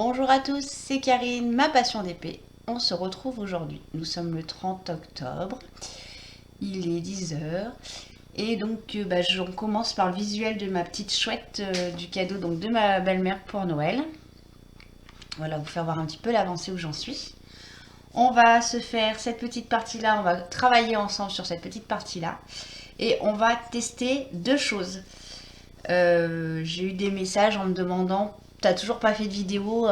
Bonjour à tous, c'est Karine, ma passion d'épée. On se retrouve aujourd'hui. Nous sommes le 30 octobre, il est 10 heures. Et donc, on commence par le visuel de ma petite chouette du cadeau donc de ma belle-mère pour Noël. Voilà, vous faire voir un petit peu l'avancée où j'en suis. On va se faire cette petite partie-là, on va travailler ensemble sur cette petite partie-là. Et on va tester deux choses. J'ai eu des messages en me demandant, t'as toujours pas fait de vidéo,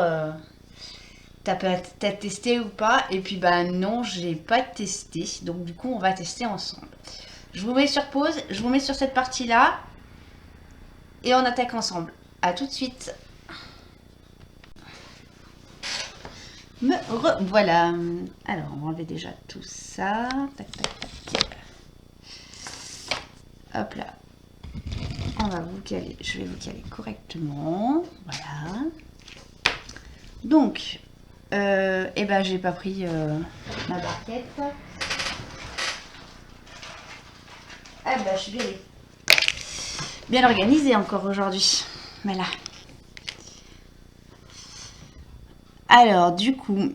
t'as testé ou pas? Et puis non, j'ai pas testé. Donc du coup, on va tester ensemble. Je vous mets sur pause, je vous mets sur cette partie-là. Et on attaque ensemble. A tout de suite. Voilà. Alors, on va enlever déjà tout ça. Tac, tac, tac. Hop là. On va vous caler. Je vais vous caler correctement. Voilà. Donc, j'ai pas pris ma barquette. Je suis bien organisée encore aujourd'hui. Voilà. Alors, du coup,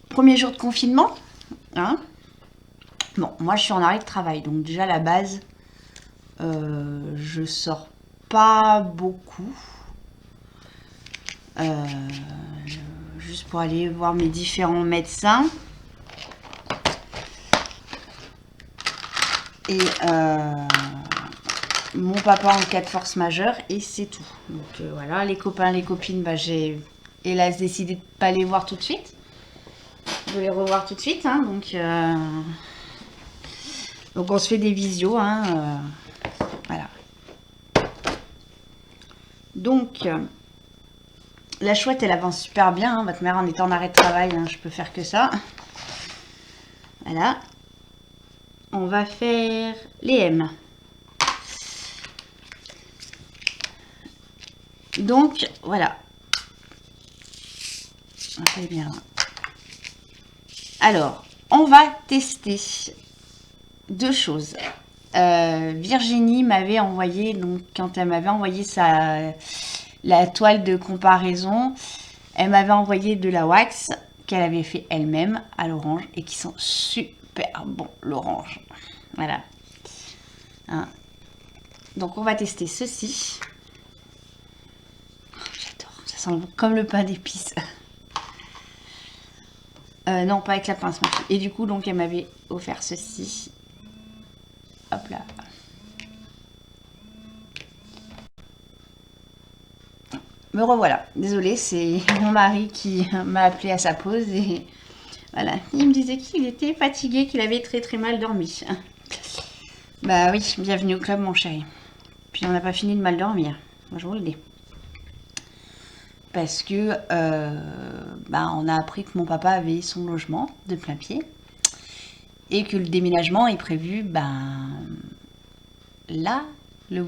premier jour de confinement. Hein. Bon, moi je suis en arrêt de travail, donc déjà la base, je sors pas beaucoup. Juste pour aller voir mes différents médecins. Et mon papa en cas de force majeure, et c'est tout. Donc voilà, les copains, les copines, j'ai hélas décidé de ne pas les voir tout de suite. Je vais les revoir tout de suite, hein, donc on se fait des visios, hein, voilà. Donc la chouette, elle avance super bien, hein, votre mère en étant en arrêt de travail, hein, je peux faire que ça. Voilà. On va faire les M. Donc, voilà. On fait bien. Alors, on va tester deux choses. Virginie m'avait envoyé, donc quand elle m'avait envoyé la toile de comparaison, elle m'avait envoyé de la wax qu'elle avait fait elle-même à l'orange et qui sont super bons, l'orange. Voilà. Hein. Donc on va tester ceci. J'adore, ça sent comme le pain d'épices. Non, pas avec la pince. Et du coup, donc elle m'avait offert ceci. Hop là. Me revoilà. Désolée, c'est mon mari qui m'a appelé à sa pause et voilà. Il me disait qu'il était fatigué, qu'il avait très très mal dormi. Bah oui, bienvenue au club mon chéri. Puis on n'a pas fini de mal dormir. Moi je vous le dis. Parce que on a appris que mon papa avait son logement de plein pied et que le déménagement est prévu là, le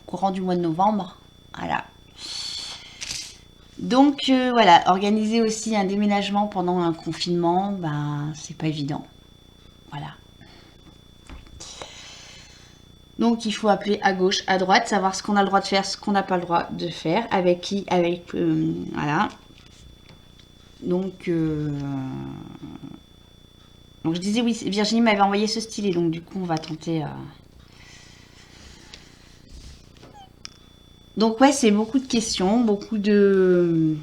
courant du mois de novembre. Voilà. Donc voilà, organiser aussi un déménagement pendant un confinement, c'est pas évident. Voilà. Donc il faut appeler à gauche, à droite, savoir ce qu'on a le droit de faire, ce qu'on n'a pas le droit de faire, avec qui, avec... voilà. Donc je disais oui, Virginie m'avait envoyé ce stylet, donc du coup on va tenter... Donc ouais, c'est beaucoup de questions, beaucoup de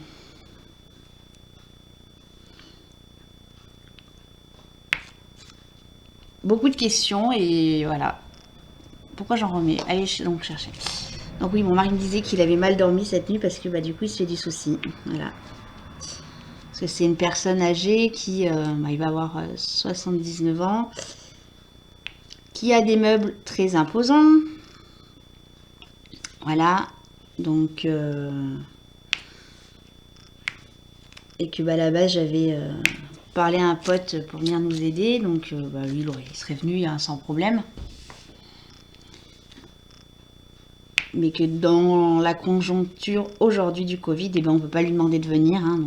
questions et voilà. Pourquoi j'en remets? Allez donc chercher. Donc oui, mon mari me disait qu'il avait mal dormi cette nuit parce que du coup il se fait du souci. Voilà. Parce que c'est une personne âgée qui il va avoir 79 ans, qui a des meubles très imposants. Voilà. Donc et que à la base j'avais parlé à un pote pour venir nous aider, donc lui il serait venu sans problème. Mais que dans la conjoncture aujourd'hui du Covid, on ne peut pas lui demander de venir. Hein,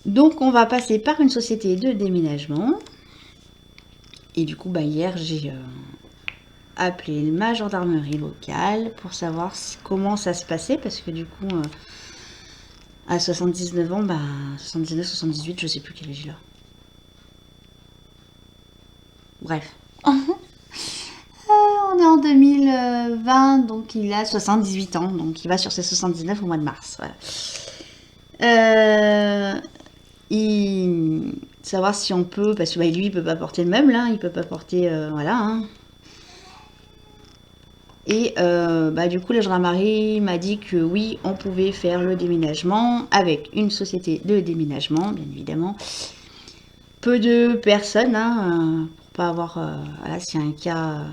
donc on va passer par une société de déménagement. Et du coup, hier, j'ai appelé ma gendarmerie locale pour savoir comment ça se passait, parce que du coup, à 79 ans, 79, 78, je sais plus quel âge il a. Bref. On est en 2020, donc il a 78 ans, donc il va sur ses 79 au mois de mars. Voilà. Savoir si on peut, parce que lui il peut pas porter le meuble, hein, il peut pas porter, voilà. Hein. Et du coup, la gendarmerie m'a dit que oui, on pouvait faire le déménagement avec une société de déménagement, bien évidemment. Peu de personnes, hein, pour pas avoir, voilà, s'il y a un cas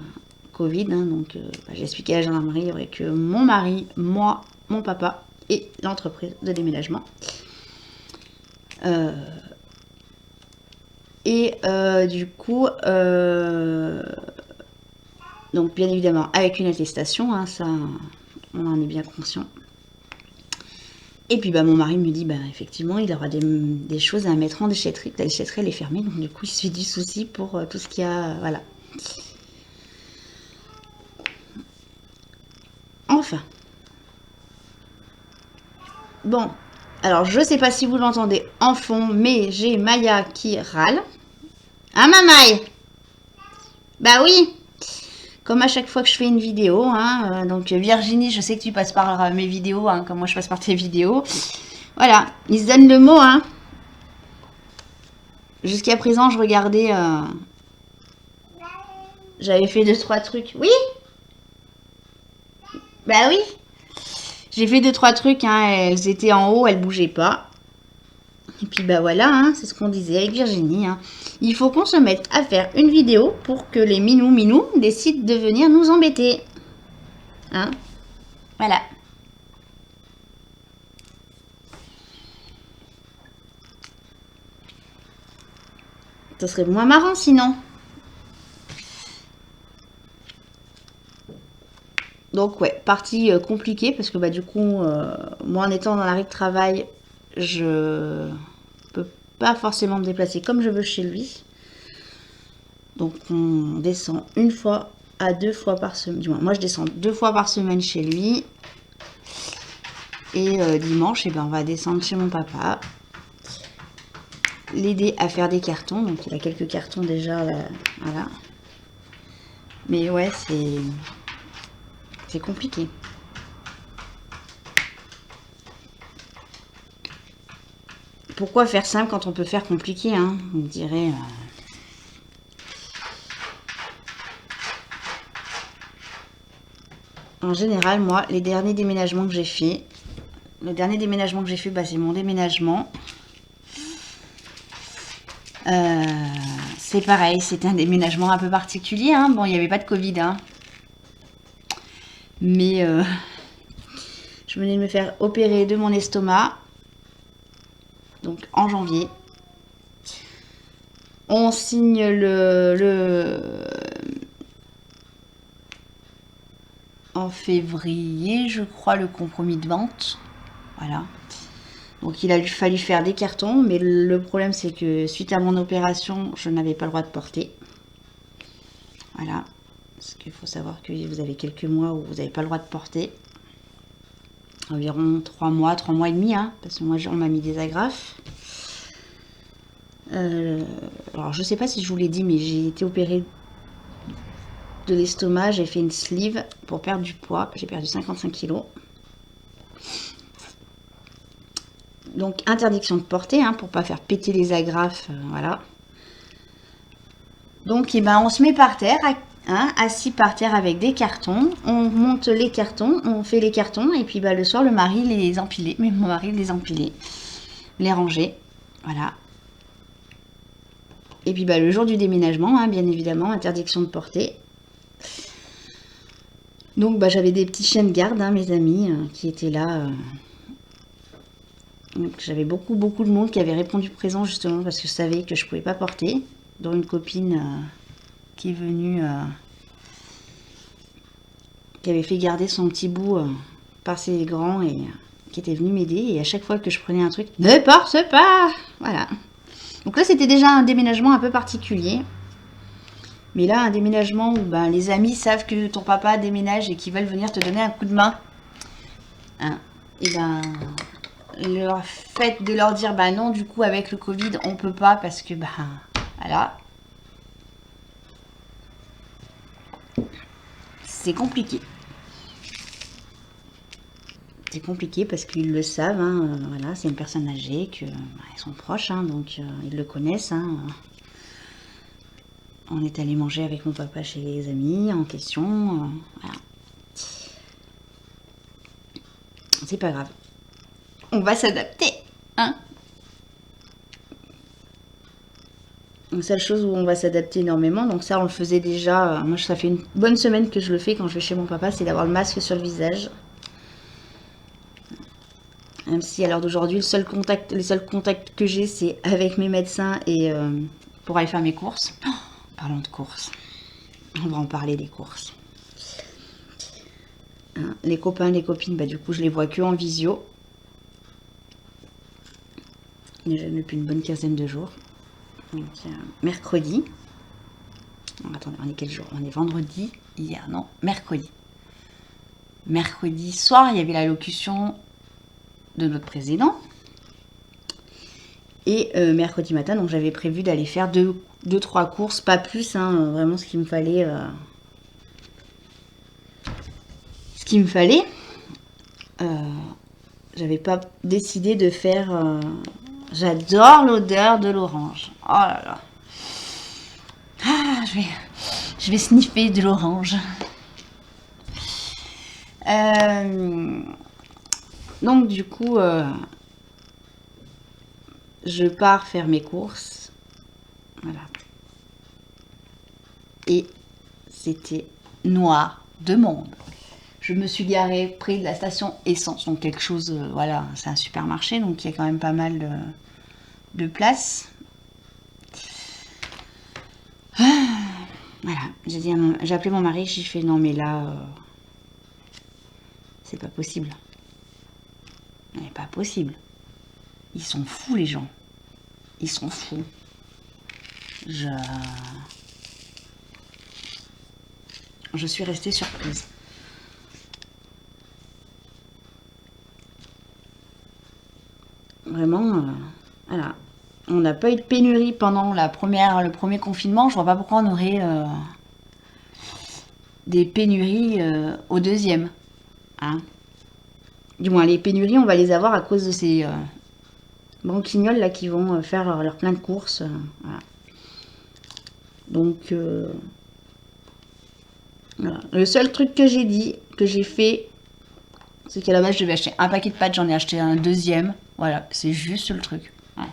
Covid, hein, donc j'ai expliqué à la gendarmerie, il y aurait que mon mari, moi, mon papa et l'entreprise de déménagement. Du coup, donc bien évidemment avec une attestation, hein, ça on en est bien conscient. Et puis mon mari me dit effectivement il aura des choses à mettre en déchetterie, la déchetterie elle est fermée, donc du coup il se fait du souci pour tout ce qu'il y a, voilà. Enfin. Bon, alors je sais pas si vous l'entendez en fond, mais j'ai Maya qui râle. Hein Mamaï? Bah oui. Comme à chaque fois que je fais une vidéo, hein, donc Virginie, je sais que tu passes par mes vidéos, hein, comme moi je passe par tes vidéos. Voilà, ils se donnent le mot, hein. Jusqu'à présent, je regardais, j'avais fait 2-3 trucs. Oui? Bah oui. J'ai fait 2-3 trucs, hein, elles étaient en haut, elles bougeaient pas. Et puis voilà, hein, c'est ce qu'on disait avec Virginie. Hein. Il faut qu'on se mette à faire une vidéo pour que les minous décident de venir nous embêter. Hein? Voilà. Ça serait moins marrant sinon. Donc ouais, partie compliquée parce que du coup, moi en étant dans l'arrêt de travail, je peux pas forcément me déplacer comme je veux chez lui. Donc on descend 1 fois à 2 fois par semaine. Du moins, moi je descends 2 fois par semaine chez lui. Et dimanche, on va descendre chez mon papa. L'aider à faire des cartons. Donc il a quelques cartons déjà. Là, voilà. Mais ouais, c'est compliqué. Pourquoi faire simple quand on peut faire compliqué, hein? On dirait... En général, moi, les derniers déménagements que j'ai fait, le dernier déménagement que j'ai fait, c'est mon déménagement. C'est pareil, c'était un déménagement un peu particulier. Hein. Bon, il n'y avait pas de Covid. Hein. Mais je venais de me faire opérer de mon estomac. Donc en janvier. On signe en février, je crois, le compromis de vente. Voilà. Donc il a fallu faire des cartons, mais le problème c'est que suite à mon opération, je n'avais pas le droit de porter. Voilà. Parce qu'il faut savoir que vous avez quelques mois où vous n'avez pas le droit de porter. Environ 3 mois et demi, hein, parce que moi on m'a mis des agrafes. Alors je sais pas si je vous l'ai dit, mais j'ai été opérée de l'estomac, j'ai fait une sleeve pour perdre du poids, j'ai perdu 55 kilos. Donc interdiction de porter, hein, pour pas faire péter les agrafes, voilà. Donc on se met par terre, hein, assis par terre avec des cartons, on monte les cartons, on fait les cartons, et puis le soir le mari les empilait, mais mon mari les empilait, les rangeait, voilà. Et puis le jour du déménagement, hein, bien évidemment, interdiction de porter. Donc j'avais des petits chiens de garde, hein, mes amis, qui étaient là. Donc j'avais beaucoup de monde qui avait répondu présent justement parce que je savais que je pouvais pas porter, dont une copine qui est venue, qui avait fait garder son petit bout par ses grands et qui était venue m'aider. Et à chaque fois que je prenais un truc, ne porte pas, voilà. Donc là c'était déjà un déménagement un peu particulier. Mais là, un déménagement où ben, les amis savent que ton papa déménage et qu'ils veulent venir te donner un coup de main, hein, et ben, le fait de leur dire, bah non, du coup, avec le Covid, on peut pas parce que, ben, voilà, c'est compliqué. C'est compliqué parce qu'ils le savent, hein, voilà, c'est une personne âgée, que, bah, ils sont proches, hein, donc ils le connaissent. Hein. On est allé manger avec mon papa chez les amis en question. Voilà. C'est pas grave. On va s'adapter, hein. Une seule chose où on va s'adapter énormément, donc ça on le faisait déjà. Moi ça fait une bonne semaine que je le fais quand je vais chez mon papa, c'est d'avoir le masque sur le visage. Même si à l'heure d'aujourd'hui, les seuls contacts que j'ai, c'est avec mes médecins et pour aller faire mes courses. Oh, parlons de courses. On va en parler des courses. Hein, les copains, les copines, bah, du coup, je les vois que en visio. Déjà depuis une bonne quinzaine de jours. Donc, mercredi. Alors, attendez, on est quel jour? On est vendredi. Hier, non, mercredi. Mercredi soir, il y avait l'allocution de notre président. Et mercredi matin, donc j'avais prévu d'aller faire 2-3 courses, pas plus, hein, vraiment ce qu'il me fallait. J'avais pas décidé de faire. J'adore l'odeur de l'orange. Oh là là. Ah, je vais sniffer de l'orange. Donc du coup, je pars faire mes courses. Voilà. Et c'était noir de monde. Je me suis garée près de la station essence, donc quelque chose, voilà, c'est un supermarché, donc il y a quand même pas mal de place. Voilà, j'ai appelé mon mari, j'ai fait non mais là, c'est pas possible. C'est pas possible. Ils sont fous les gens. Ils sont fous. Je suis restée surprise. Vraiment, voilà. On n'a pas eu de pénurie pendant le premier confinement. Je vois pas pourquoi on aurait des pénuries au deuxième. Hein. Du moins, les pénuries, on va les avoir à cause de ces branquignoles là qui vont faire leur plein de courses. Voilà. Donc, voilà. Le seul truc que j'ai fait, c'est qu'à la base, je devais acheter un paquet de pâtes, j'en ai acheté un deuxième. Voilà, c'est juste le truc. Ouais.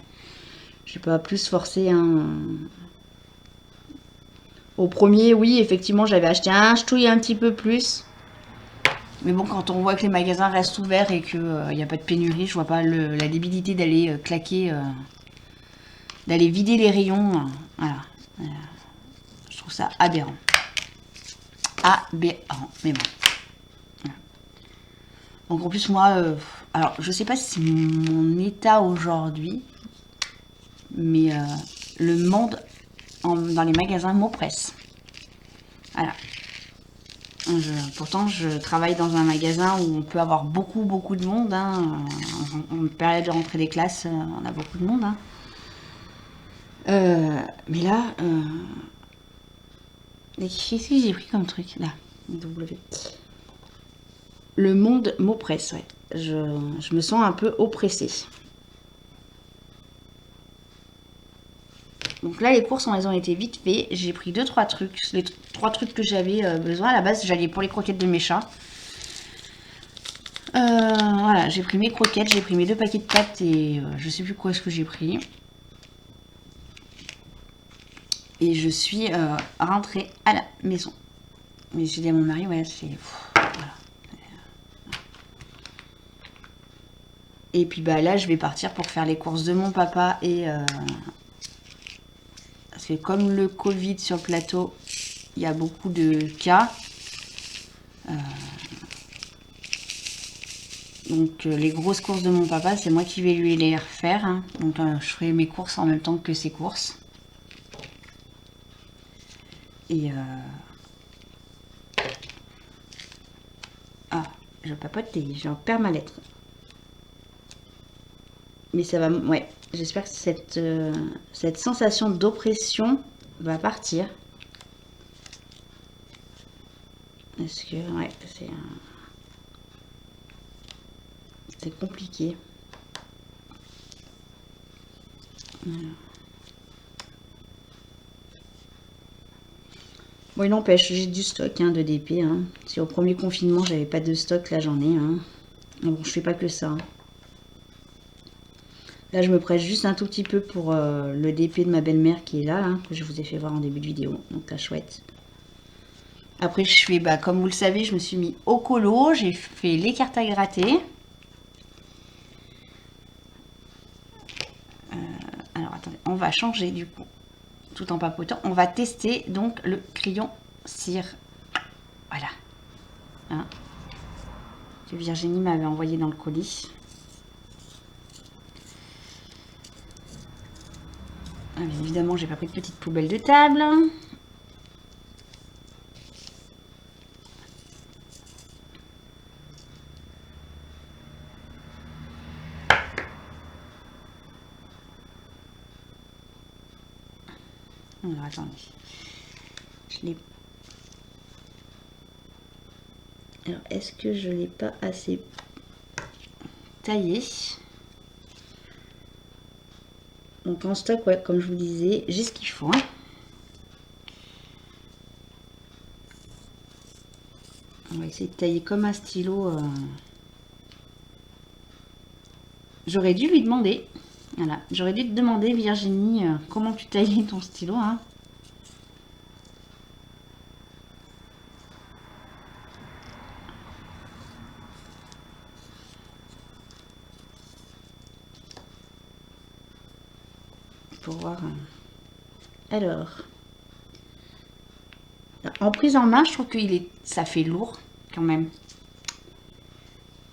Je vais pas plus forcer. Hein. Au premier, oui, effectivement, j'avais acheté un ch'touille un petit peu plus. Mais bon, quand on voit que les magasins restent ouverts et qu'il n'y a pas de pénurie, je vois pas la débilité d'aller claquer, d'aller vider les rayons. Voilà. Je trouve ça aberrant. Aberrant, mais bon. Voilà. Donc en plus, moi, alors je sais pas si c'est mon état aujourd'hui, mais le monde dans les magasins m'oppresse. Voilà. Pourtant, je travaille dans un magasin où on peut avoir beaucoup de monde. Hein. En période de rentrée des classes, on a beaucoup de monde. Hein. Mais là, qu'est-ce que j'ai pris comme truc là? W. Le monde m'oppresse, ouais. Je me sens un peu oppressée. Donc là, les courses, elles ont été vite faites. J'ai pris 2-3 trucs. Les 3 trucs que j'avais besoin. À la base, j'allais pour les croquettes de mes chats. Voilà, j'ai pris mes croquettes, j'ai pris mes 2 paquets de pâtes et je sais plus quoi est-ce que j'ai pris. Et je suis rentrée à la maison. Mais j'ai dit à mon mari, ouais, c'est... Voilà. Et puis bah là, je vais partir pour faire les courses de mon papa et... parce que comme le Covid sur le plateau, il y a beaucoup de cas. Donc les grosses courses de mon papa, c'est moi qui vais lui les refaire. Hein. Donc je ferai mes courses en même temps que ses courses. Et ah, je papote et j'en perds ma lettre. Mais ça va, ouais, j'espère que cette sensation d'oppression va partir. Parce que, ouais, c'est compliqué. Voilà. Bon, il n'empêche, j'ai du stock hein, de DP. Hein. Si au premier confinement, j'avais pas de stock, là j'en ai. Hein. Bon, je fais pas que ça. Hein. Là, je me presse juste un tout petit peu pour le DP de ma belle-mère qui est là, hein, que je vous ai fait voir en début de vidéo. Donc, là, chouette. Après, je fais, bah, comme vous le savez, je me suis mis au colo. J'ai fait les cartes à gratter. Alors, attendez, on va changer du coup, tout en papotant. On va tester donc le crayon cire. Voilà. Hein, que Virginie m'avait envoyé dans le colis. Ah, bien évidemment, j'ai pas pris de petite poubelle de table. Alors, attendez. Je l'ai... Alors, est-ce que je l'ai pas assez taillé? Donc, en stock, ouais, comme je vous disais, j'ai ce qu'il faut. Hein. On va essayer de tailler comme un stylo. J'aurais dû lui demander. Voilà, j'aurais dû te demander, Virginie, comment tu taillais ton stylo. Hein. Pour voir. Alors, en prise en main, je trouve que ça fait lourd quand même.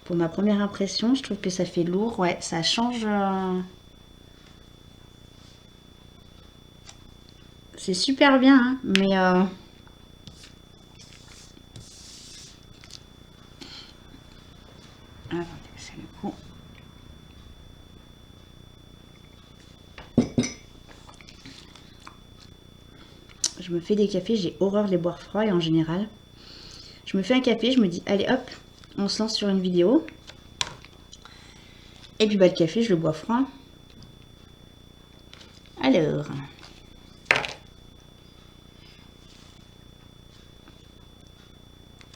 Pour ma première impression, je trouve que ça fait lourd. Ouais, ça change. C'est super bien, hein, mais attendez, c'est le coup. Je me fais des cafés, j'ai horreur de les boire froids et en général. Je me fais un café, je me dis, allez hop, on se lance sur une vidéo. Et puis bah, le café, je le bois froid. Alors.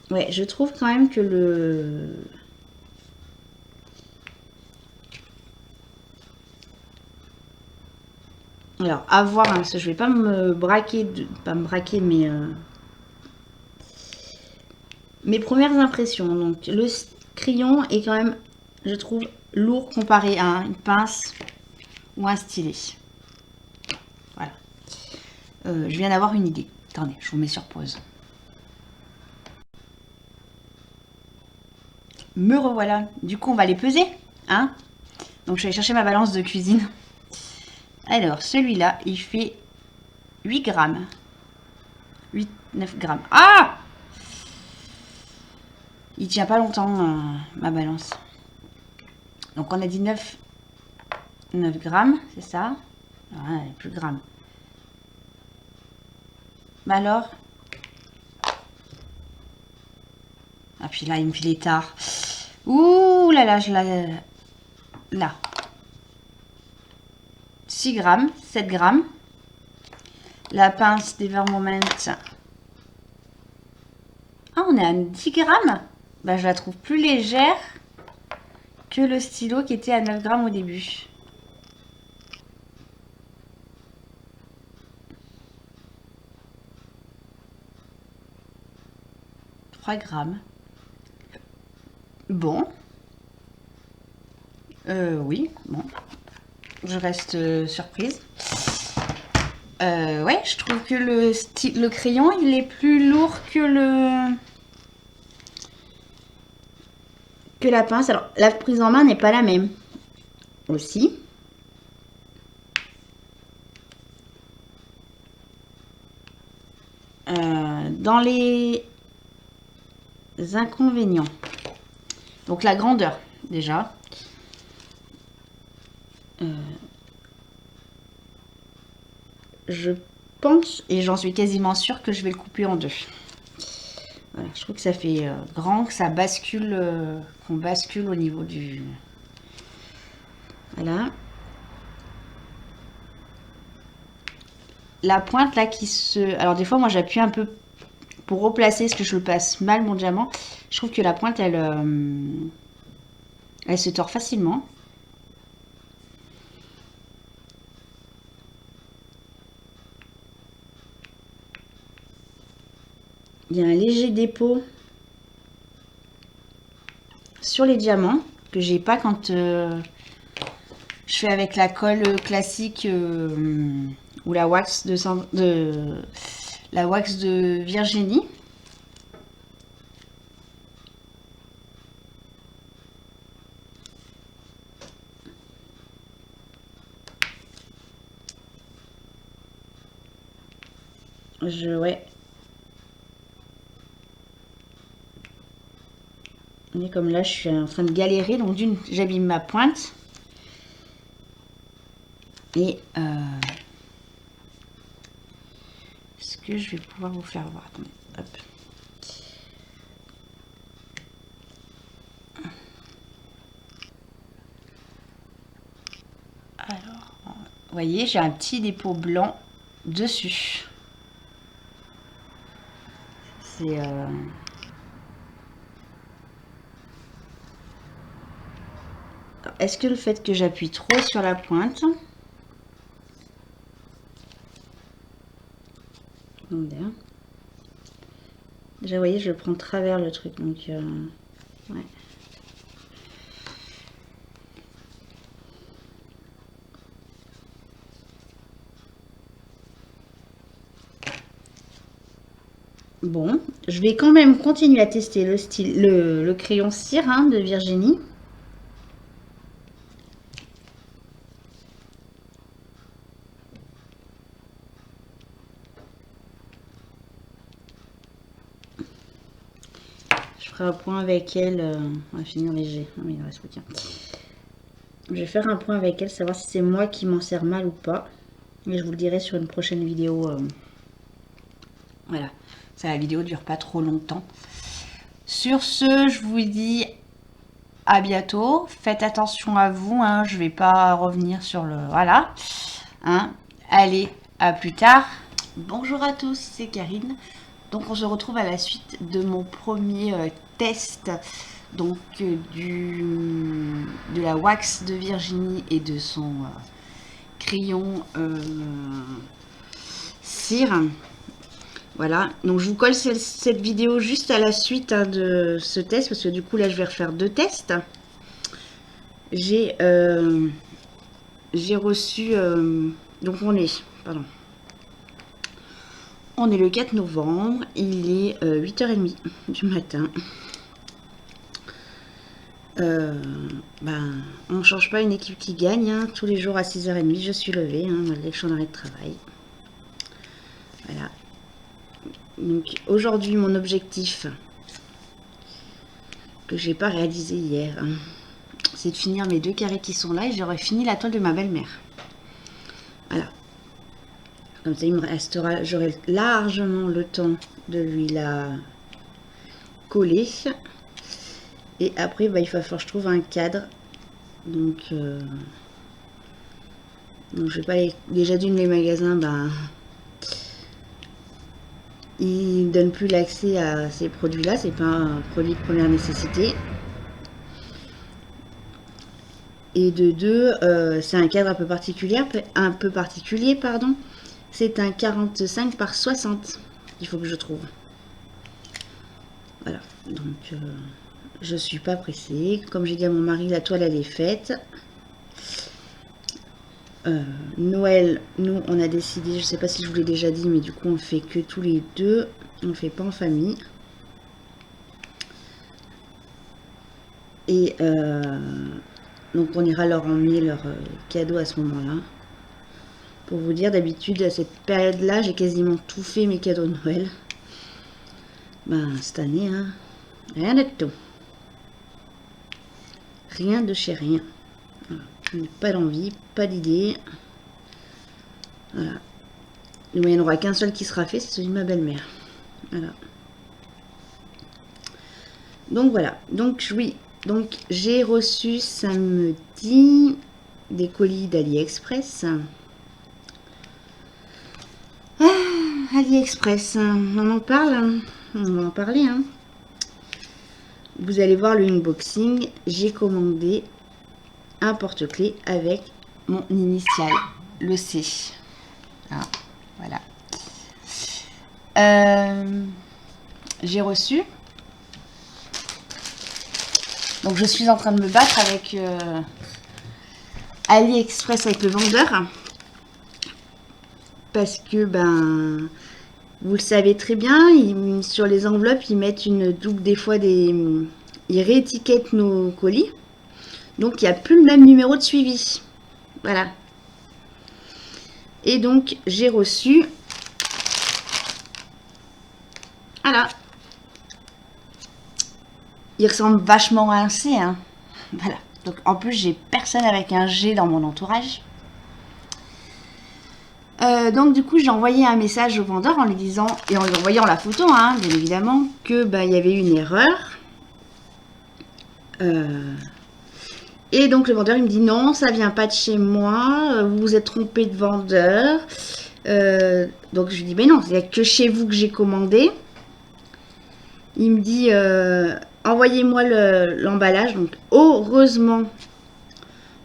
Ouais, je trouve quand même que le... Alors, à voir, hein, parce que je vais pas me braquer, pas me braquer, mais... Mes premières impressions. Donc, le crayon est quand même, je trouve, lourd comparé à une pince ou un stylet. Voilà. Je viens d'avoir une idée. Attendez, je vous mets sur pause. Me revoilà. Du coup, on va les peser. Hein? Donc, je vais aller chercher ma balance de cuisine. Alors, celui-là, il fait 8 grammes. 8, 9 grammes. Ah! Il tient pas longtemps, ma balance. Donc, on a dit 9 grammes, c'est ça? Ouais, plus grammes. Mais alors? Ah, puis là, il me fait les tares. Ouh là là, je la... Là. 6 grammes, 7 grammes. La pince d'Ever Moment. Ah, on est à 10 grammes. Bah, je la trouve plus légère que le stylo qui était à 9 grammes au début. « 3 grammes. Bon. Oui, bon. Je reste surprise. Ouais, je trouve que le crayon, il est plus lourd que la pince. Alors, la prise en main n'est pas la même. Aussi. dans les inconvénients, donc la grandeur déjà. Je pense, et j'en suis quasiment sûre, que je vais le couper en deux. Voilà, je trouve que ça fait grand, que ça bascule, qu'on bascule au niveau du... Voilà. La pointe là qui se... Alors des fois moi j'appuie un peu pour replacer, parce que je le passe mal mon diamant. Je trouve que la pointe elle, elle se tord facilement. Il y a un léger dépôt sur les diamants que j'ai pas quand je fais avec la colle classique ou la wax la wax de Virginie. Ouais. Et comme là, je suis en train de galérer, donc d'une, j'abîme ma pointe. Et est-ce que je vais pouvoir vous faire voir? Attendez, hop. Alors, vous voyez, j'ai un petit dépôt blanc dessus. C'est... Est-ce que le fait que j'appuie trop sur la pointe... Déjà, vous voyez, je prends travers le truc, donc... ouais. Bon, je vais quand même continuer à tester le style, le crayon cire hein, de Virginie. Je ferai un point avec elle. On va finir léger. Ah, il reste tiens. Je vais faire un point avec elle, savoir si c'est moi qui m'en sers mal ou pas. Mais je vous le dirai sur une prochaine vidéo. Voilà. Ça, la vidéo dure pas trop longtemps. Sur ce, je vous dis à bientôt. Faites attention à vous. Hein. Je vais pas revenir sur le... Voilà. Hein. Allez, à plus tard. Bonjour à tous, c'est Karine. Donc on se retrouve à la suite de mon premier test donc de la wax de Virginie et de son crayon cire. Voilà, donc je vous colle cette vidéo juste à la suite hein, de ce test parce que du coup là je vais refaire deux tests. J'ai reçu donc on est le 4 novembre, il est 8h30 du matin. On ne change pas une équipe qui gagne. Hein. Tous les jours à 6h30, je suis levée, hein, malgré que je suis en arrêt de travail. Voilà. Donc aujourd'hui, mon objectif, que j'ai pas réalisé hier, hein, c'est de finir mes deux carrés qui sont là et j'aurai fini la toile de ma belle-mère. Voilà. Comme ça, il me restera, j'aurai largement le temps de lui la coller. Et après, il va falloir que je trouve un cadre. Donc je vais pas aller... Déjà d'une, les magasins, ils donnent plus l'accès à ces produits-là. C'est pas un produit de première nécessité. Et de deux, c'est un cadre un peu particulier, pardon. C'est un 45 par 60 qu'il faut que je trouve. Voilà, donc je suis pas pressée. Comme j'ai dit à mon mari, la toile elle est faite. Noël, nous on a décidé, je sais pas si je vous l'ai déjà dit, mais du coup on fait que tous les deux, on le fait pas en famille. Et donc on ira leur emmener leur cadeau à ce moment-là. Pour vous dire, d'habitude à cette période-là, j'ai quasiment tout fait mes cadeaux de Noël. Ben, cette année, hein, rien de tout. Rien de chez rien. Voilà. Je n'ai pas d'envie, pas d'idée. Voilà. Il n'y en aura qu'un seul qui sera fait, c'est celui de ma belle-mère. Voilà. Donc voilà. Donc oui. Donc j'ai reçu samedi des colis d'AliExpress. AliExpress, on en parle. On va en parler. Hein. Vous allez voir le unboxing. J'ai commandé un porte-clés avec mon initiale, le C. Ah, voilà. J'ai reçu. Donc je suis en train de me battre avec AliExpress, avec le vendeur. Parce que, ben, vous le savez très bien, sur les enveloppes, ils mettent une double, des fois, ils réétiquettent nos colis. Donc, il n'y a plus le même numéro de suivi. Voilà. Et donc, j'ai reçu... Voilà. Il ressemble vachement à un C, hein. Voilà. Donc, en plus, j'ai personne avec un G dans mon entourage. Donc du coup j'ai envoyé un message au vendeur en lui disant, et en lui envoyant la photo, hein, bien évidemment, que bah, y avait une erreur. Et donc le vendeur il me dit non, ça vient pas de chez moi, vous vous êtes trompé de vendeur. Donc je lui dis mais non, c'est que chez vous que j'ai commandé. Il me dit envoyez-moi l'emballage. Donc heureusement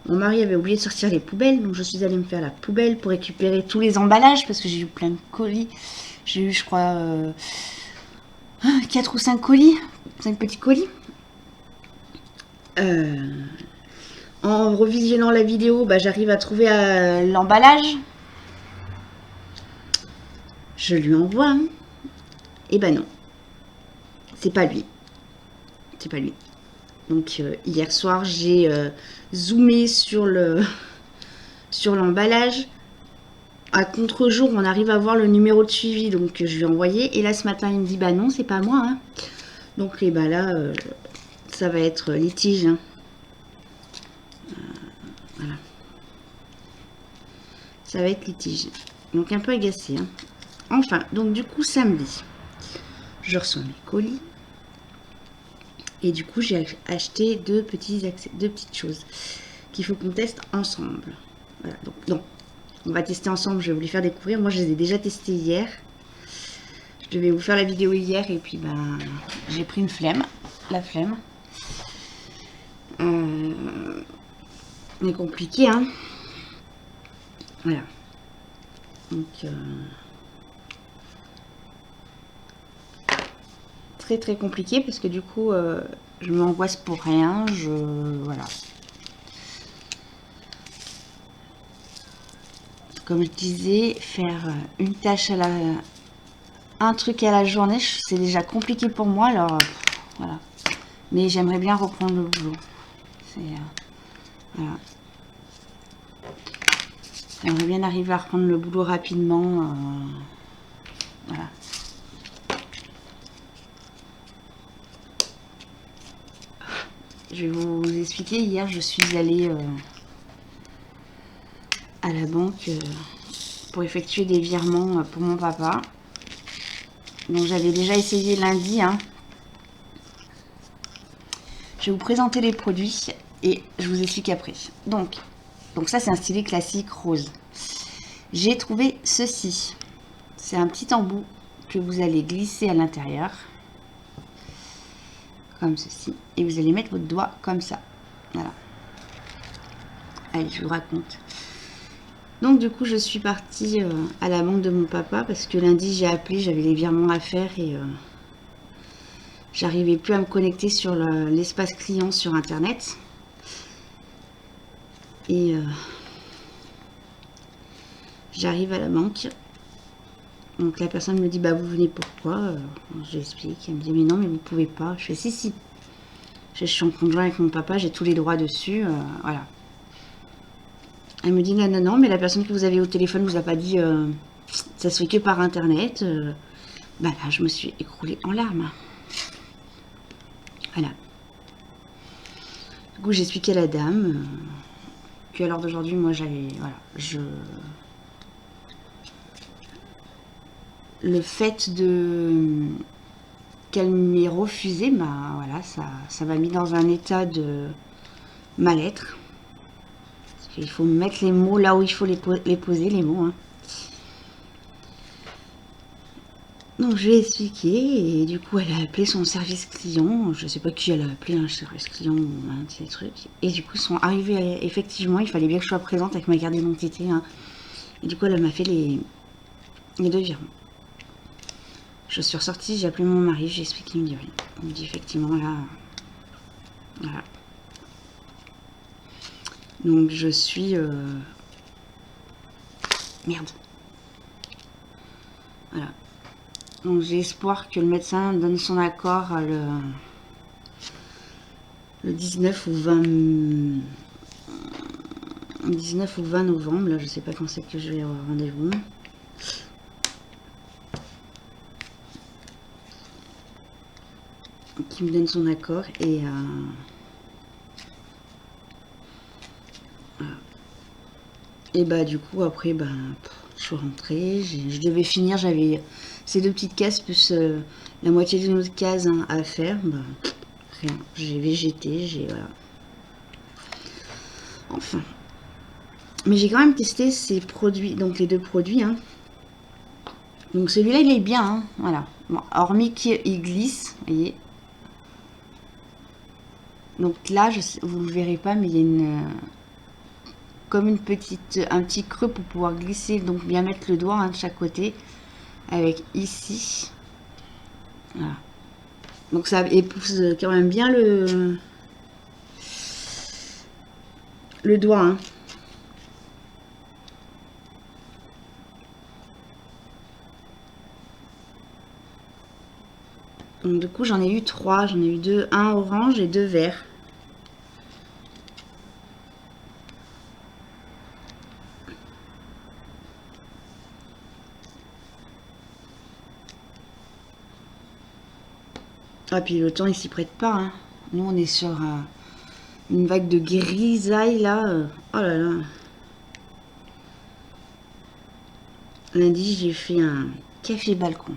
mon mari avait oublié de sortir les poubelles, donc je suis allée me faire la poubelle pour récupérer tous les emballages parce que j'ai eu plein de colis. J'ai eu, je crois, 4 ou 5 colis, 5 petits colis. En revisionnant la vidéo, bah, j'arrive à trouver l'emballage. Je lui envoie. Hein. Et ben non, c'est pas lui. C'est pas lui. Donc hier soir, j'ai zoomé sur l'emballage. À contre-jour, on arrive à voir le numéro de suivi, donc je lui ai envoyé. Et là, ce matin, il me dit, bah non, c'est pas moi. Hein. Donc, et bah là, ça va être litige. Hein. Voilà. Ça va être litige. Donc, un peu agacé. Hein. Enfin, donc du coup, samedi, je reçois mes colis. Et du coup, j'ai acheté deux petites choses qu'il faut qu'on teste ensemble. Voilà, donc non. On va tester ensemble, je vais vous les faire découvrir. Moi, je les ai déjà testés hier. Je devais vous faire la vidéo hier et puis ben, j'ai pris une flemme. La flemme. C'est compliqué, hein. Voilà. Donc, très très compliqué parce que du coup, je m'angoisse pour rien. Voilà. Comme je disais, faire une tâche un truc à la journée, c'est déjà compliqué pour moi. Alors, voilà. Mais j'aimerais bien reprendre le boulot. Voilà. J'aimerais bien arriver à reprendre le boulot rapidement. Voilà. Je vais vous expliquer. Hier, je suis allée à la banque pour effectuer des virements pour mon papa. Donc j'avais déjà essayé lundi. Hein. Je vais vous présenter les produits et je vous explique après. Donc ça c'est un stylet classique rose. J'ai trouvé ceci. C'est un petit embout que vous allez glisser à l'intérieur. Comme ceci. Et vous allez mettre votre doigt comme ça. Voilà. Allez, je vous raconte. Donc du coup je suis partie à la banque de mon papa parce que lundi j'ai appelé, j'avais les virements à faire et j'arrivais plus à me connecter sur l'espace client sur internet. Et j'arrive à la banque. Donc la personne me dit bah vous venez pourquoi je lui explique, elle me dit mais non mais vous pouvez pas. Je fais si. Je suis en conjoint avec mon papa, j'ai tous les droits dessus, voilà. Elle me dit non, mais la personne que vous avez au téléphone vous a pas dit ça se fait que par internet. bah là, je me suis écroulée en larmes. Voilà. Du coup, j'ai expliqué à la dame qu'à l'heure d'aujourd'hui, moi, j'avais... Voilà, le fait de... qu'elle m'ait refusé, bah voilà, ça m'a mis dans un état de mal-être. Il faut mettre les mots là où il faut les poser, les mots. Hein. Donc je lui ai expliqué et du coup elle a appelé son service client. Je sais pas qui elle a appelé, un service client ou un de ces trucs. Et du coup ils sont arrivés, effectivement, il fallait bien que je sois présente avec ma carte d'identité. Hein. Et du coup elle m'a fait les deux virements. Je suis ressortie, j'ai appelé mon mari, j'ai expliqué, il me dit oui. Il me dit effectivement là, voilà. Donc je suis... Merde. Voilà. Donc j'ai espoir que le médecin donne son accord le 19 ou 20... 19 ou 20 novembre. Là je sais pas quand c'est que je vais avoir rendez-vous. Qui me donne son accord et... voilà. Et bah du coup après bah, je suis rentrée, je devais finir, j'avais ces deux petites cases plus la moitié d'une autre case hein, à faire, bah rien, j'ai végété, j'ai voilà. Enfin. Mais j'ai quand même testé ces produits, donc les deux produits. Hein. Donc celui-là il est bien, hein, voilà. Bon, hormis qu'il glisse, vous voyez. Donc là, vous ne verrez pas, mais il y a une... comme un petit creux pour pouvoir glisser, donc bien mettre le doigt hein, de chaque côté, avec ici, voilà. Donc ça épouse quand même bien le doigt. Hein. Donc du coup j'en ai eu 3, j'en ai eu 2, un orange et 2 verts. Ah puis le temps il s'y prête pas. Hein. Nous on est sur une vague de grisaille là. Oh là là. Lundi j'ai fait un café balcon.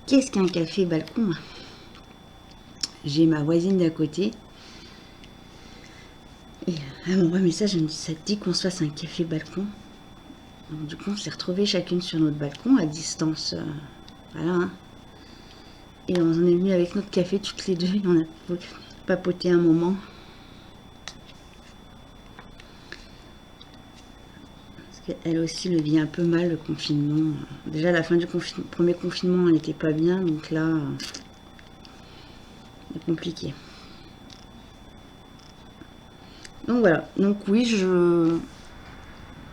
Qu'est-ce qu'un café balcon? J'ai ma voisine d'à côté. Et elle m'envoie un message, elle me dit ça te dit qu'on se fasse un café balcon? Donc du coup on s'est retrouvés chacune sur notre balcon à distance. Voilà. Hein. Et on en est venu avec notre café toutes les deux et on a papoté un moment. Parce qu'elle aussi le vit un peu mal le confinement. Déjà à la fin du premier confinement elle n'était pas bien, donc là c'est compliqué. Donc voilà, donc oui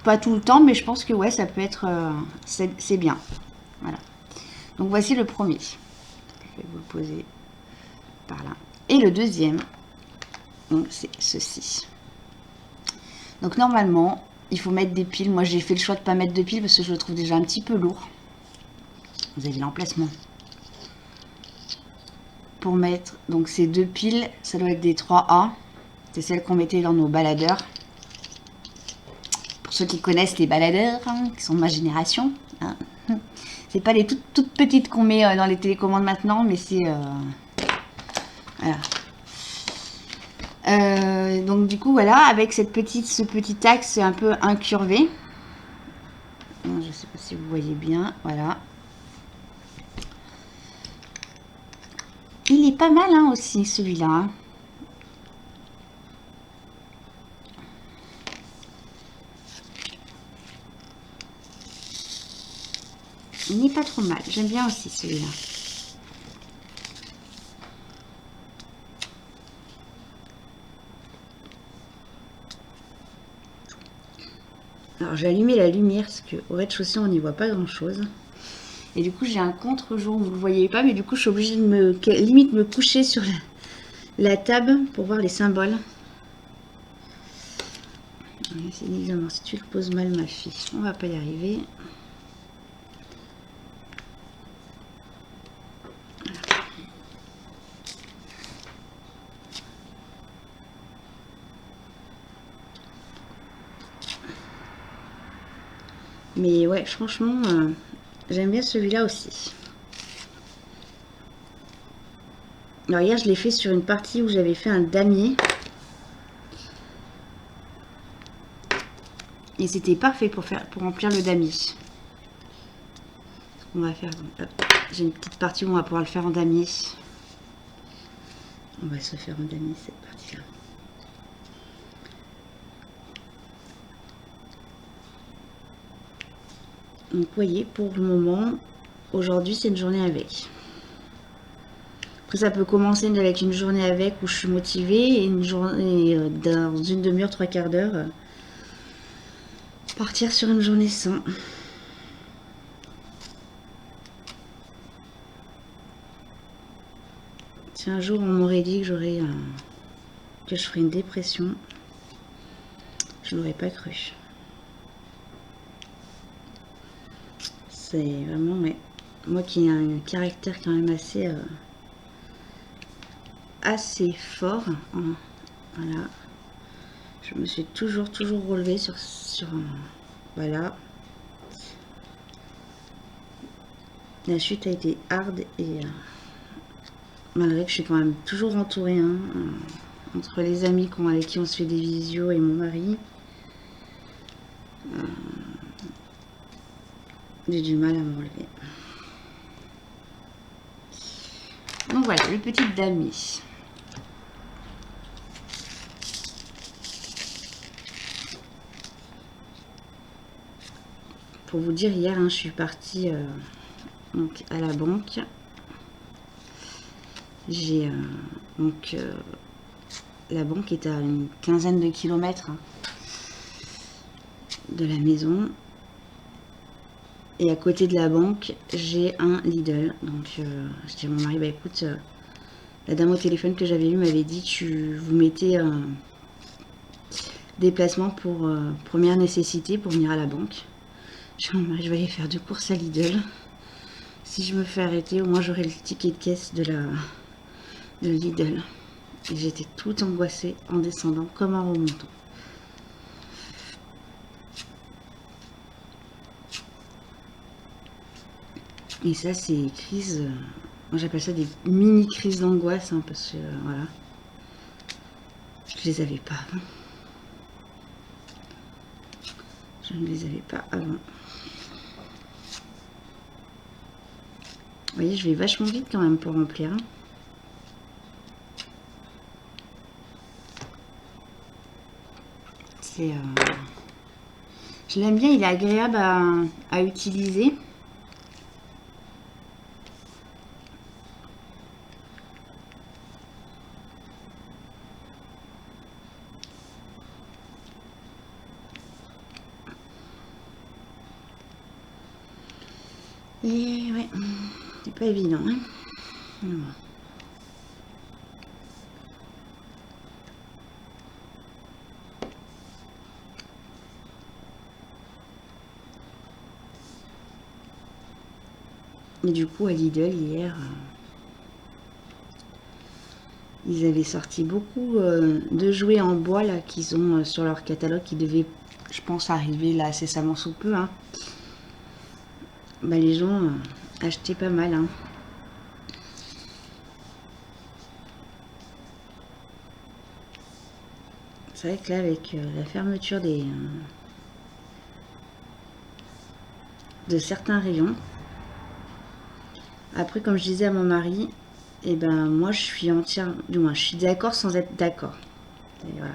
pas tout le temps, mais je pense que ouais ça peut être c'est bien. Voilà. Donc voici le premier. Je vais vous le poser par là. Et le deuxième, donc c'est ceci. Donc normalement, il faut mettre des piles. Moi j'ai fait le choix de ne pas mettre de piles parce que je le trouve déjà un petit peu lourd. Vous avez l'emplacement. Pour mettre donc ces deux piles, ça doit être des 3A. C'est celles qu'on mettait dans nos baladeurs. Pour ceux qui connaissent les baladeurs, hein, qui sont de ma génération. Hein. C'est pas les toutes petites qu'on met dans les télécommandes maintenant, mais c'est... voilà. Donc du coup, voilà, avec ce petit axe un peu incurvé. Je sais pas si vous voyez bien, voilà. Il est pas mal hein, aussi, celui-là. Hein. Il n'est pas trop mal. J'aime bien aussi celui-là. Alors j'ai allumé la lumière parce qu'au rez-de-chaussée on n'y voit pas grand-chose. Et du coup j'ai un contre-jour, vous ne le voyez pas, mais du coup je suis obligée de limite me coucher sur la table pour voir les symboles. C'est examen. Si tu le poses mal ma fille, on va pas y arriver. Mais ouais, franchement, j'aime bien celui-là aussi. Alors hier, je l'ai fait sur une partie où j'avais fait un damier. Et c'était parfait pour remplir le damier. On va faire... J'ai une petite partie où on va pouvoir le faire en damier. On va se faire en damier cette partie-là. Donc vous voyez, pour le moment, aujourd'hui c'est une journée avec. Après ça peut commencer avec une journée avec où je suis motivée et une journée dans une demi-heure, 3/4 d'heure, partir sur une journée sans. Si un jour on m'aurait dit que que je ferais une dépression, je n'aurais pas cru. C'est vraiment, ouais, moi qui ai un caractère quand même assez fort, hein, voilà. Je me suis toujours relevée sur voilà. La chute a été hard et malgré que je suis quand même toujours entourée, hein, entre les amis avec qui on se fait des visios et mon mari, j'ai du mal à me relever. Donc voilà, le petit damier. Pour vous dire, hier, hein, je suis partie donc à la banque. J'ai la banque est à une quinzaine de kilomètres, hein, de la maison. Et à côté de la banque, j'ai un Lidl. Donc je dis à mon mari, bah écoute, la dame au téléphone que j'avais eu m'avait dit, vous mettez un déplacement pour première nécessité pour venir à la banque. Je dis à mon mari, je vais aller faire 2 courses à Lidl. Si je me fais arrêter, au moins j'aurai le ticket de caisse de Lidl. Et j'étais toute angoissée en descendant comme en remontant. Et ça, c'est crises, moi j'appelle ça des mini crises d'angoisse, hein, parce que voilà, je les avais pas avant. Je ne les avais pas avant. Vous voyez, je vais vachement vite quand même pour remplir. Hein. Je l'aime bien, il est agréable à utiliser. Et ouais, c'est pas évident. Hein. Voilà. Et du coup, à Lidl, hier, ils avaient sorti beaucoup de jouets en bois là qu'ils ont sur leur catalogue qui devaient, je pense, arriver là incessamment sous peu. Hein. Bah, les gens achetaient pas mal. Hein. C'est vrai que là, avec la fermeture de certains rayons, après, comme je disais à mon mari, et ben moi je suis du moins je suis d'accord sans être d'accord. Voilà.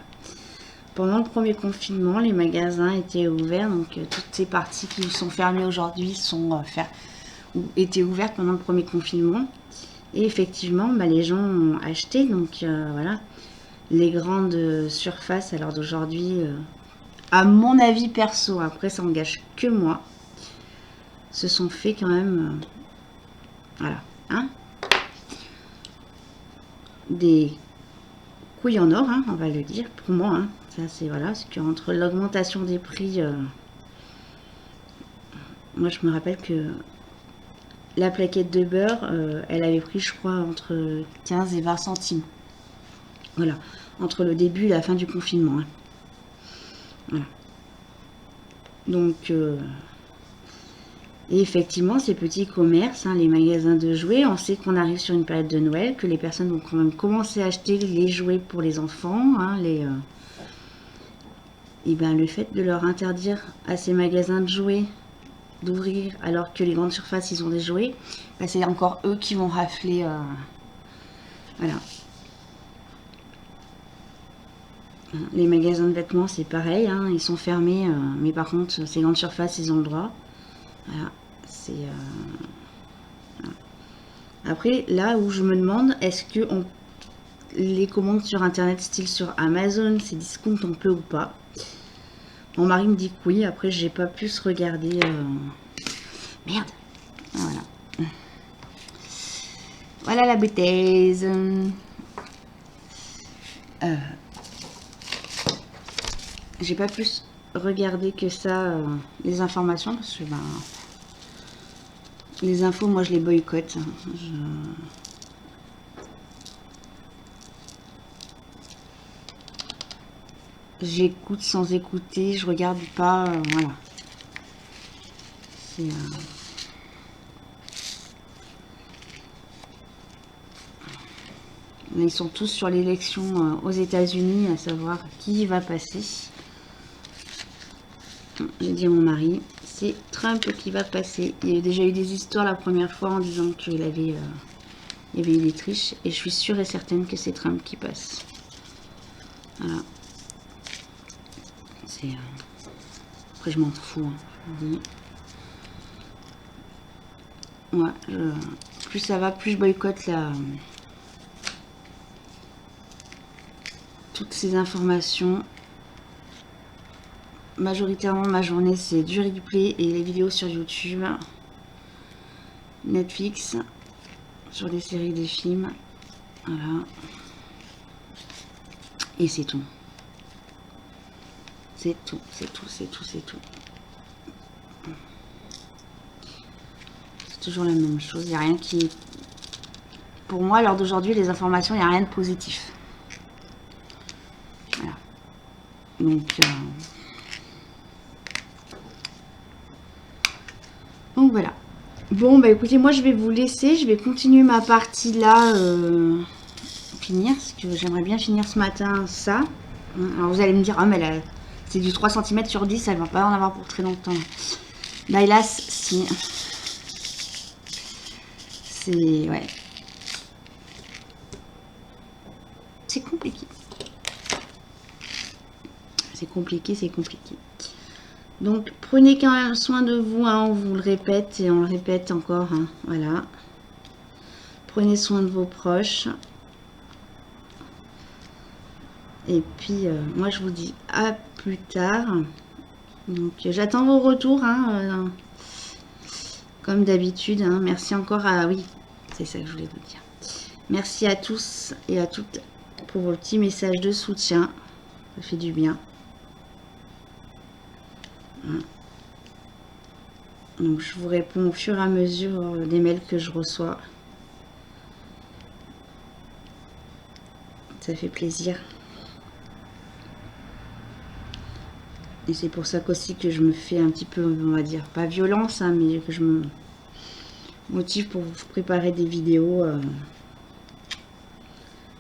Pendant le premier confinement, les magasins étaient ouverts, donc toutes ces parties qui sont fermées aujourd'hui étaient ouvertes pendant le premier confinement. Et effectivement, bah, les gens ont acheté, donc voilà, les grandes surfaces. Alors d'aujourd'hui, à mon avis perso, après ça engage que moi, se sont fait quand même, voilà, hein, des couilles en or, hein, on va le dire, pour moi, hein. Ça c'est voilà, c'est qu'entre l'augmentation des prix, moi je me rappelle que la plaquette de beurre, elle avait pris, je crois, entre 15 et 20 centimes. Voilà, entre le début et la fin du confinement. Hein. Voilà. Donc, Et effectivement, ces petits commerces, hein, les magasins de jouets, on sait qu'on arrive sur une période de Noël, que les personnes vont quand même commencer à acheter les jouets pour les enfants. Hein, et ben, le fait de leur interdire à ces magasins de jouets d'ouvrir alors que les grandes surfaces, ils ont des jouets, ben, c'est encore eux qui vont rafler. Voilà. Les magasins de vêtements, c'est pareil, hein, ils sont fermés, mais par contre, ces grandes surfaces, ils ont le droit. Voilà, c'est... voilà. Après, là où je me demande, est-ce que les commandes sur Internet, style sur Amazon, ces discounts, on peut ou pas? Mon mari me dit que oui, après, j'ai pas pu se regarder... Merde. Voilà. Voilà la bêtise. J'ai pas pu regarder que ça, les informations, parce que ben, les infos, moi je les boycotte. J'écoute sans écouter, je regarde pas, voilà. C'est... Ils sont tous sur l'élection aux États-Unis, à savoir qui va passer. J'ai dit à mon mari, c'est Trump qui va passer. Il y a déjà eu des histoires la première fois en disant qu'il avait, il y avait eu des triches. Et je suis sûre et certaine que c'est Trump qui passe. Voilà. C'est... Après, je m'en fous. Hein, je vous dis. Ouais, plus ça va, plus je boycotte toutes ces informations. Majoritairement, ma journée, c'est du replay et les vidéos sur YouTube, Netflix, sur des séries, des films. Voilà. Et c'est tout. C'est tout, c'est tout, c'est tout, c'est tout. C'est toujours la même chose. Il n'y a rien qui... Pour moi, à l'heure d'aujourd'hui, les informations, il n'y a rien de positif. Voilà. Donc voilà. Bon, bah écoutez, moi je vais vous laisser. Je vais continuer ma partie là. Finir. Parce que j'aimerais bien finir ce matin ça. Alors vous allez me dire, ah mais là, c'est du 3 cm sur 10, ça ne va pas en avoir pour très longtemps. Bah hélas, si. C'est... Ouais. C'est compliqué. C'est compliqué, c'est compliqué. Donc, prenez quand même soin de vous, hein, on vous le répète et on le répète encore, hein, voilà. Prenez soin de vos proches. Et puis, moi, je vous dis à plus tard. Donc, j'attends vos retours, hein, comme d'habitude. Hein. Merci encore à... Oui, c'est ça que je voulais vous dire. Merci à tous et à toutes pour vos petits messages de soutien. Ça fait du bien. Donc je vous réponds au fur et à mesure des mails que je reçois. Ça fait plaisir. Et c'est pour ça qu'aussi que je me fais un petit peu, on va dire, pas violence, hein, mais que je me motive pour vous préparer des vidéos.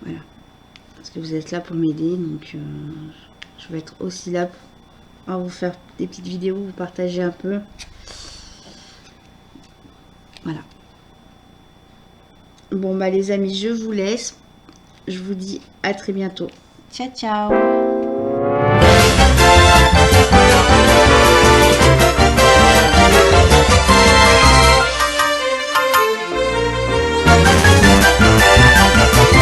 Voilà. Parce que vous êtes là pour m'aider, donc je vais être aussi là pour vous faire des petites vidéos, vous partager un peu. Voilà. Bon bah les amis, je vous laisse. Je vous dis à très bientôt. Ciao ciao.